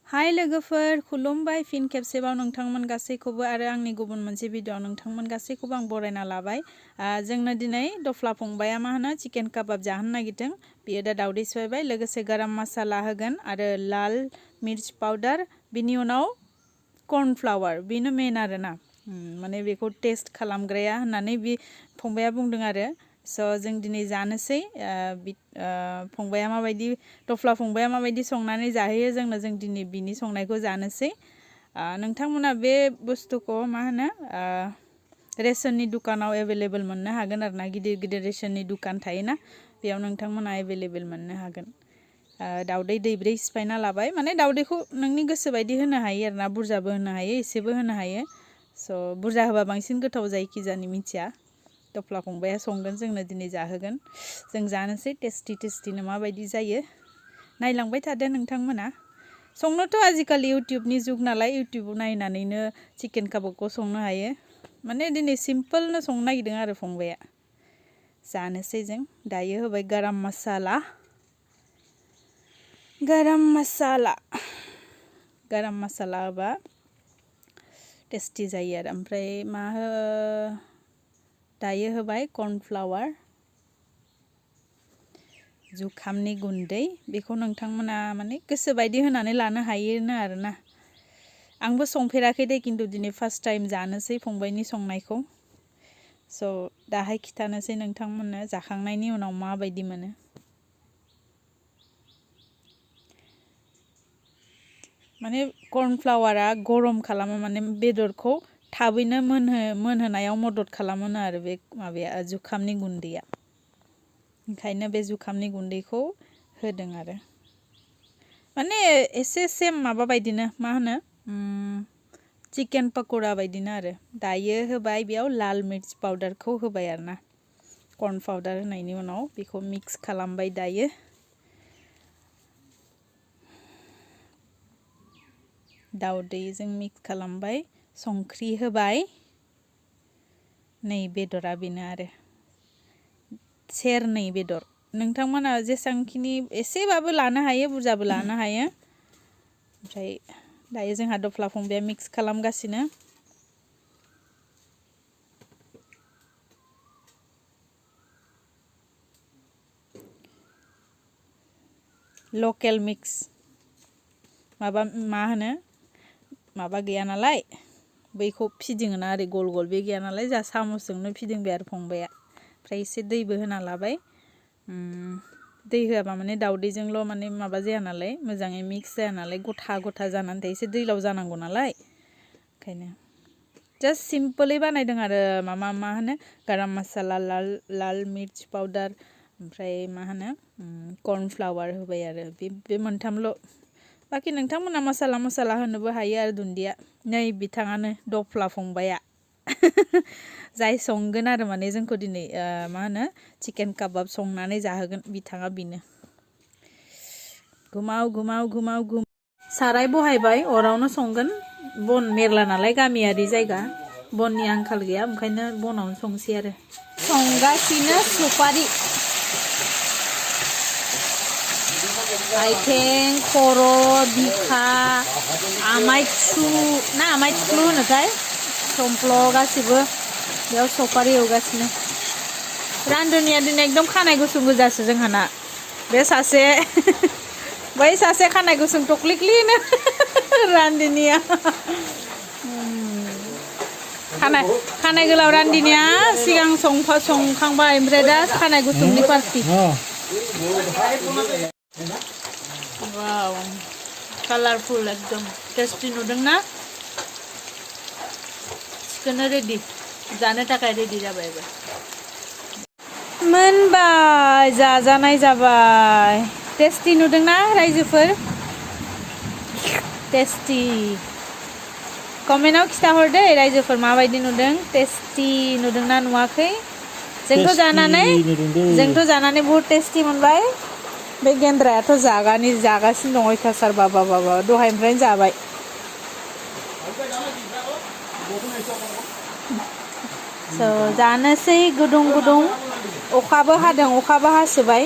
हाय लोगोफोर खुलुमबाय फिन खेबसेबाव नोंथांमोन गासैखौबो आरो आंनि गुबुन मोनसे भिडिअ नोंथांमोन गासैखौबो आं बरायना लाबाय जोंनो दिनै दफ्ला फंबाया मा होनो चिकेन काबाब जाहोनो नागिरदों बियो दा दावदै सोबाय लोगोसे गरम मसाला होगोन आरो लाल मिर्च पाउडार बिनि उनाव कर्नफ्लावर बेनो मेन आरो ना माने बेखौ टेस्ट खालामग्राया होननानै बे फंबाया बुंदों आरो स' जों दिनै जानोसै फंबाया माबायदि दफ्ला फंबाया माबायदि संनानै जाहोयो जोंनो जों दिनै बिनि संनायखौ जानोसै नोंथांमोना बे बुस्थुखौ मा होनो रेशननि दुकानाव एभेलेबल मोननो हागोन आरो ना गिदिर गिदिर रेशननि दुकान थायोना बेयाव नोंथांमोना एभेलेबल मोननो हागोन दावदै दैब्रै सिफायना लाबाय माने दावदैखौ नोंनि गोसो बायदि होनो हायो आरो ना बुरजाबो होनो हायो एसेबो होनो हायो स' बुरजा होबा बांसिन गोथाव जायो कि जानि मिथिया दफ्ला फंबाया संगोन जोंनो दिनै जाहोगोन जों जानोसै टेस्टिनो माबायदि जायो नायलांबाय थादो नोंथांमोना संनोथ' आजिखालि इउट्युबनि जुग नालाय इउट्युबाव नायनानैनो चिकेन काबाबखौ संनो हायो माने दिनै सिम्पोलनो संनो नागिरदों आरो फंबाया जानोसै जों दायो होबाय गरम मसाला होबा टेस्टि जायो आरो ओमफ्राय मा दायो होबाय कर्नफ्लावर जुखामनि गुन्दै बेखौ नोंथांमोना माने गोसो बायदि होनानै लानो हायोनो आरोना आंबो संफेराखै दे खिन्थु दिनै फार्स्ट टाइम जानोसै फंबायनि संनायखौ स' दाहाय खिथानोसै नोंथांमोननो जाखांनायनि उनाव माबायदि मोनो माने कर्नफ्लावारा गरम खालामो माने बेदरखौ थाबैनो मोनहोनायाव मदद खालामोनो आरो बे माबाया जुखामनि गुन्दैया ओंखायनो बे जुखामनि गुन्दैखौ होदों आरो माने एसे सेम माबा बायदिनो मा होनो चिकेन पक'रा बायदिनो आरो दायो होबाय बेयाव लाल मिर्च पाउडारखौ होबाय आरो ना कर्न पाउडार होनायनि उनाव बेखौ मिक्स खालामबाय दायो दावदैजों मिक्स खालामबाय संख्रि होबाय नै बेदरा बेनो आरो सेरनै बेदर नोंथांमोना जेसांखिनि एसेबाबो लानो हायो बुरजाबो लानो हायो ओमफ्राय दायो जोंहा दफ्ला फंबाया मिक्स खालामगासिनो लकेल मिक्स माबा गैया नालाय बैखौ फिदिङोना ओरै गल गल बे गैया नालाय जा सामसजोंनो फिदिंबाय आरो फंबाया ओमफ्राय एसे दैबो होना लाबाय दै होआबा माने दावदैजोंल' माने माबा जाया नालाय मोजाङै मिक्स जाया नालाय गथा जानानै थायो एसे दैलाव जानांगौ नालाय ओंखायनो जास्ट सिम्पोलै बानायदों आरो मा होनो गरम मसाला लाल मिर्च पाउडार ओमफ्राय मा होनो कर्नफ्लावर होबाय आरो बे मोनथामल' बाखि नोंथांमोना मसाला होनोबो हायो आरो दुन्दिया नै बिथाङानो दफ्ला फंबाया जाय संगोन आरो माने जोंखौ दिनै मा होनो चिकेन काबाब संनानै जाहोगोन बिथाङा बेनो गुमाव साराय बहायबाय अरावनो संगोन बन मेरला नालाय गामियारि जायगा बननि आंखाल गैया ओंखायनो बनावनो संसै आरो संगासिनो सुपारि आइथें खर' बिखा आमाय थुख्लु होनोथाय समफ्ल' गासिबो बेयाव सफारि एवगासिनो रान्धनिया दिनै एकदम खानाय गुसुं गोजासो जोंहाना बे सासे बै सासे खानाय गुसुं टक्लिक्लिनो रान्धनिया खानाय गोलाव रान्धनिया सिगां संखांबाय ओमफ्राय दा खानाय गुसुंनि पार्टि वाव कालारफुल एकदम टेस्टि नुदोंना चिकेन रेडि जानो थाखाय रेडि जाबाय मोनबाय जाजानाय जाबाय टेस्टि नुदोंना रायजोफोर टेस्टि कमेन्टआव खिथाहरदो रायजोफोर माबायदि नुदों टेस्टि नुदोंना नुवाखै जोंथ' जानानै बहुत टेस्टि मोनबाय बे गेन्द्रायाथ' जागासिनो दं अयथासार बाबा दहायनिफ्रायनो जाबाय स' जानोसै गुदुं अखाबो हादों अखाबो हासोबाय